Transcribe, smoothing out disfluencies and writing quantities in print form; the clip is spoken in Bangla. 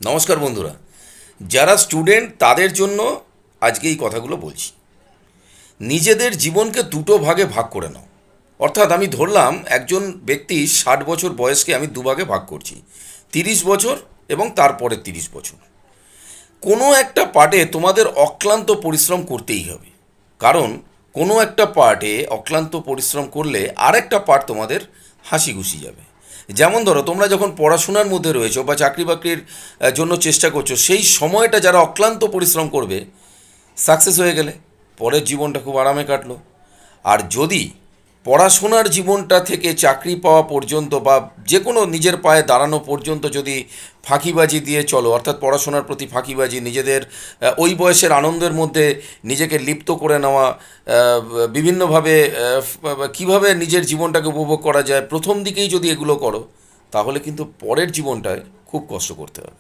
নমস্কার বন্ধুরা, যারা স্টুডেন্ট তাদের জন্য আজকে এই কথাগুলো বলছি। নিজেদের জীবনকে দুটো ভাগে ভাগ করে নাও। অর্থাৎ আমি ধরলাম একজন ব্যক্তি 60 বছর বয়সকে আমি দুভাগে ভাগ করছি, 30 বছর এবং তারপরে 30 বছর। কোনো একটা পার্টে তোমাদের অক্লান্ত পরিশ্রম করতেই হবে, কারণ কোনো একটা পার্টে অক্লান্ত পরিশ্রম করলে আরেকটা পার্ট তোমাদের হাসি খুশি যাবে। যেমন ধরো, তোমরা যখন পড়াশোনার মধ্যে রয়েছো বা চাকরি বাকরির জন্য চেষ্টা করছো, সেই সময়টা যারা অক্লান্ত পরিশ্রম করবে, সাকসেস হয়ে গেলে পরের জীবনটা খুব আরামে কাটলো। আর যদি পড়াশোনার জীবনটা থেকে চাকরি পাওয়া পর্যন্ত বা যে কোনো নিজের পায়ে দাঁড়ানো পর্যন্ত যদি ফাঁকিবাজি দিয়ে চলো, অর্থাৎ পড়াশোনার প্রতি ফাঁকিবাজি, নিজেদের ওই বয়সের আনন্দের মধ্যে নিজেকে লিপ্ত করে নেওয়া, বিভিন্নভাবে কিভাবে নিজের জীবনটাকে উপভোগ করা যায় প্রথম দিকেই যদি এগুলো করো, তাহলে কিন্তু পরের জীবনটায় খুব কষ্ট করতে হবে।